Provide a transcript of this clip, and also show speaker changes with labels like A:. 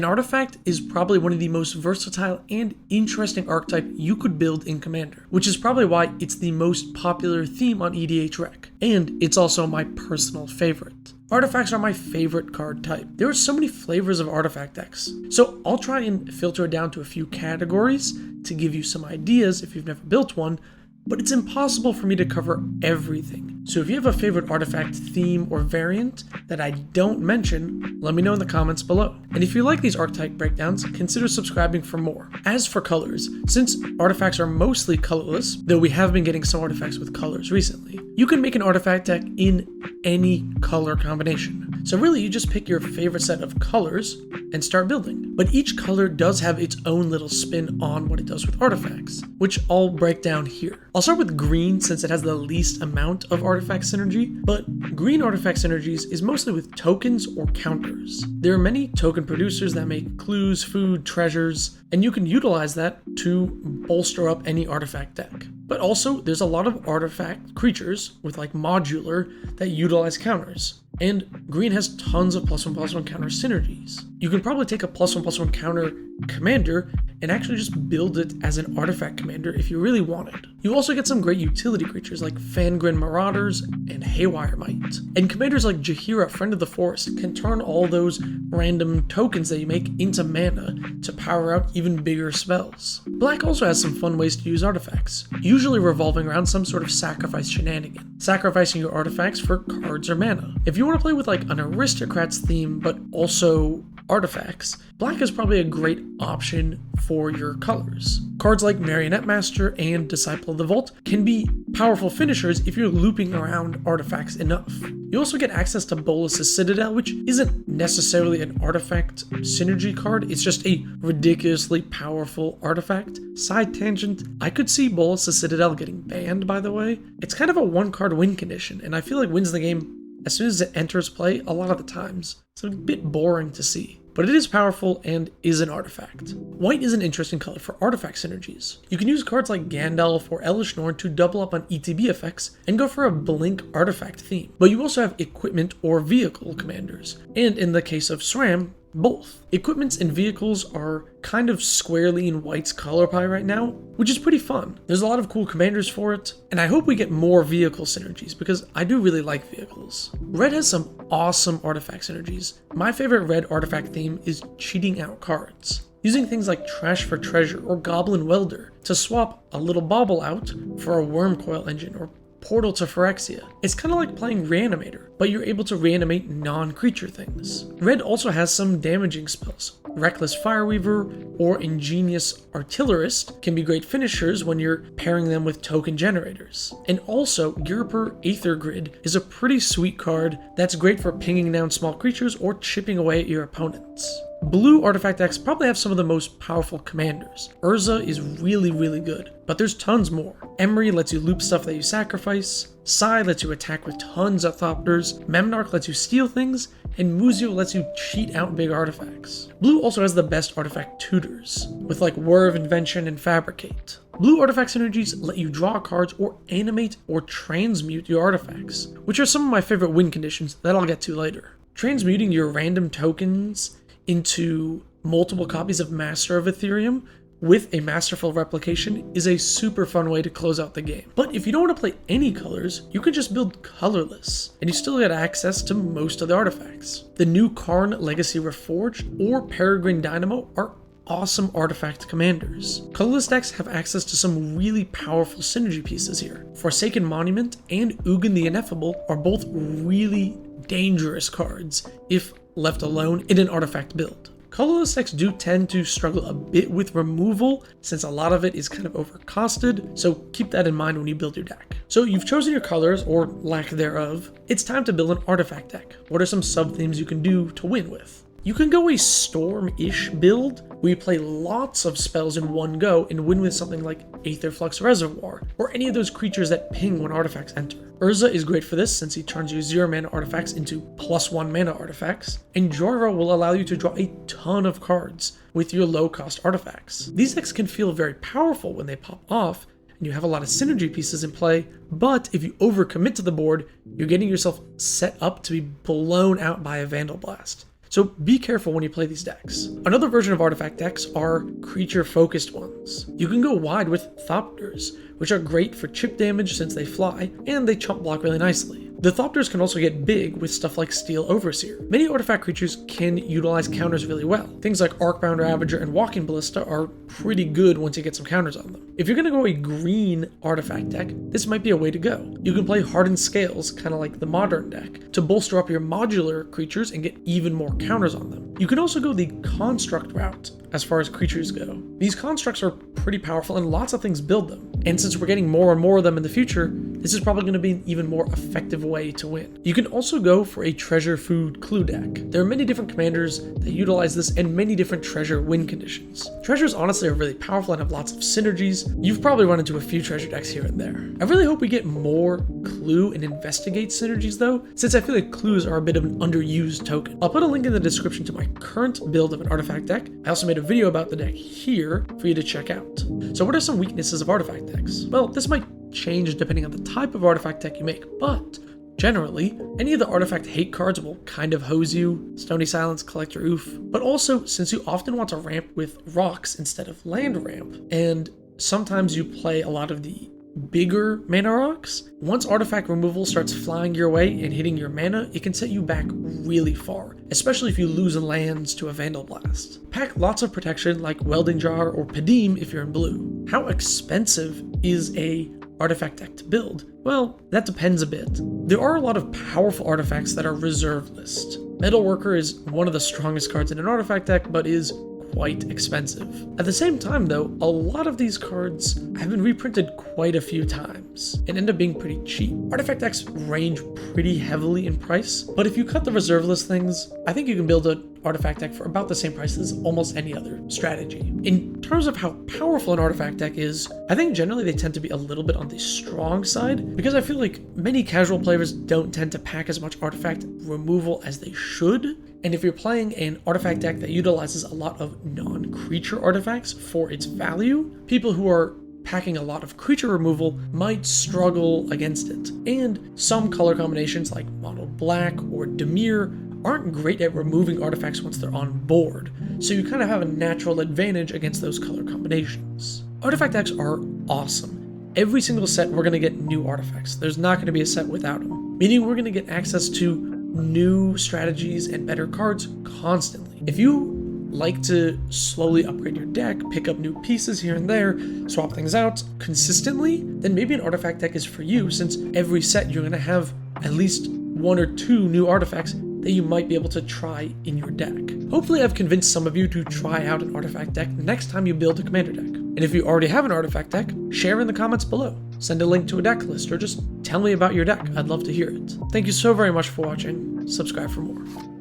A: An artifact is probably one of the most versatile and interesting archetype you could build in Commander, which is probably why it's the most popular theme on EDH Rec, and it's also my personal favorite. Artifacts are my favorite card type. There are so many flavors of artifact decks, so I'll try and filter it down to a few categories to give you some ideas if you've never built one, but it's impossible for me to cover everything. So if you have a favorite artifact theme or variant that I don't mention, let me know in the comments below. And if you like these archetype breakdowns, consider subscribing for more. As for colors, since artifacts are mostly colorless, though we have been getting some artifacts with colors recently, you can make an artifact deck in any color combination. So really you just pick your favorite set of colors and start building. But each color does have its own little spin on what it does with artifacts, which I'll break down here. I'll start with green since it has the least amount of artifact synergy, but green artifact synergies is mostly with tokens or counters. There are many token producers that make clues, food, treasures, and you can utilize that to bolster up any artifact deck. But also, there's a lot of artifact creatures with like modular that utilize counters. And green has tons of +1/+1 counter synergies. You can probably take a +1/+1 counter commander and actually just build it as an artifact commander if you really wanted. You also get some great utility creatures like Fangren Marauders and Haywire Might. And commanders like Jaheira, Friend of the Forest, can turn all those random tokens that you make into mana to power out even bigger spells. Black also has some fun ways to use artifacts, usually revolving around some sort of sacrifice shenanigan, sacrificing your artifacts for cards or mana. If you want to play with like an aristocrats theme but also artifacts, black is probably a great option for your colors. Cards like Marionette Master and Disciple of the Vault can be powerful finishers if you're looping around artifacts enough. You also get access to Bolas's Citadel, which isn't necessarily an artifact synergy card, it's just a ridiculously powerful artifact. Side tangent, I could see Bolas's Citadel getting banned, by the way. It's kind of a one-card win condition, and I feel like wins the game as soon as it enters play a lot of the times. It's a bit boring to see. But it is powerful and is an artifact. White is an interesting color for artifact synergies. You can use cards like Gandalf or Elish Norn to double up on ETB effects and go for a blink artifact theme. But you also have equipment or vehicle commanders, and in the case of SRAM, both. Equipments and vehicles are kind of squarely in White's color pie right now, which is pretty fun. There's a lot of cool commanders for it, and I hope we get more vehicle synergies because I do really like vehicles. Red has some awesome artifact synergies. My favorite red artifact theme is cheating out cards. Using things like Trash for Treasure or Goblin Welder to swap a little bauble out for a Wormcoil engine or Portal to Phyrexia. It's kind of like playing Reanimator, but you're able to reanimate non-creature things. Red also has some damaging spells. Reckless Fireweaver or Ingenious Artillerist can be great finishers when you're pairing them with token generators. And also, Girper Aether Grid is a pretty sweet card that's great for pinging down small creatures or chipping away at your opponents. Blue artifact decks probably have some of the most powerful commanders. Urza is really good, but there's tons more. Emery lets you loop stuff that you sacrifice, Sai lets you attack with tons of Thopters, Memnarch lets you steal things, and Muzio lets you cheat out big artifacts. Blue also has the best artifact tutors, with like Whir of Invention and Fabricate. Blue artifact synergies let you draw cards or animate or transmute your artifacts, which are some of my favorite win conditions that I'll get to later. Transmuting your random tokens into multiple copies of Master of Ethereum with a Masterful Replication is a super fun way to close out the game. But if you don't want to play any colors, you can just build colorless, and you still get access to most of the artifacts. The new Karn Legacy Reforged or Peregrine Dynamo are awesome artifact commanders. Colorless decks have access to some really powerful synergy pieces here. Forsaken Monument and Ugin the Ineffable are both really dangerous cards if left alone in an artifact build. Colorless decks do tend to struggle a bit with removal since a lot of it is kind of overcosted, so keep that in mind when you build your deck. So you've chosen your colors, or lack thereof. It's time to build an artifact deck. What are some sub-themes you can do to win with? You can go a Storm-ish build where you play lots of spells in one go and win with something like Aetherflux Reservoir, or any of those creatures that ping when artifacts enter. Urza is great for this since he turns your 0 mana artifacts into +1 mana artifacts, and Jorva will allow you to draw a ton of cards with your low cost artifacts. These decks can feel very powerful when they pop off, and you have a lot of synergy pieces in play, but if you overcommit to the board, you're getting yourself set up to be blown out by a Vandal Blast. so be careful when you play these decks. Another version of artifact decks are creature-focused ones. You can go wide with Thopters, which are great for chip damage since they fly, and they chump block really nicely. The Thopters can also get big with stuff like Steel Overseer. Many artifact creatures can utilize counters really well. Things like Arcbound Ravager and Walking Ballista are pretty good once you get some counters on them. If you're going to go a green artifact deck, this might be a way to go. You can play Hardened Scales, kind of like the modern deck, to bolster up your modular creatures and get even more counters on them. You can also go the Construct route as far as creatures go. These constructs are pretty powerful and lots of things build them. And since we're getting more and more of them in the future, this is probably going to be an even more effective way to win. You can also go for a treasure food clue deck. There are many different commanders that utilize this and many different treasure win conditions. Treasures honestly are really powerful and have lots of synergies. You've probably run into a few treasure decks here and there. I really hope we get more clue and investigate synergies though, since I feel like clues are a bit of an underused token. I'll put a link in the description to my current build of an artifact deck. I also made a video about the deck here for you to check out. So what are some weaknesses of artifact decks? Well, this might change depending on the type of artifact deck you make, but generally, any of the artifact hate cards will kind of hose you, Stony Silence, Collector Oof, but also since you often want to ramp with rocks instead of land ramp, and sometimes you play a lot of the bigger mana rocks, once artifact removal starts flying your way and hitting your mana, it can set you back really far, especially if you lose lands to a Vandal Blast. Pack lots of protection like Welding Jar or Padim if you're in blue. How expensive is a artifact deck to build? Well, that depends a bit. There are a lot of powerful artifacts that are reserve list. Metalworker is one of the strongest cards in an artifact deck, but is quite expensive. At the same time though, a lot of these cards have been reprinted quite a few times and end up being pretty cheap. Artifact decks range pretty heavily in price, but if you cut the reserve list things, I think you can build an artifact deck for about the same price as almost any other strategy. In terms of how powerful an artifact deck is, I think generally they tend to be a little bit on the strong side, because I feel like many casual players don't tend to pack as much artifact removal as they should. And if you're playing an artifact deck that utilizes a lot of non-creature artifacts for its value, people who are packing a lot of creature removal might struggle against it. And some color combinations like Mono Black or Dimir aren't great at removing artifacts once they're on board, so you kind of have a natural advantage against those color combinations. Artifact decks are awesome. Every single set we're going to get new artifacts. There's not going to be a set without them, meaning we're going to get access to new strategies and better cards constantly. If you like to slowly upgrade your deck, pick up new pieces here and there, swap things out consistently, then maybe an artifact deck is for you, since every set you're going to have at least one or two new artifacts that you might be able to try in your deck. Hopefully I've convinced some of you to try out an artifact deck next time you build a commander deck. And if you already have an artifact deck, share in the comments below. Send a link to a deck list or just tell me about your deck. I'd love to hear it. Thank you so very much for watching. Subscribe for more.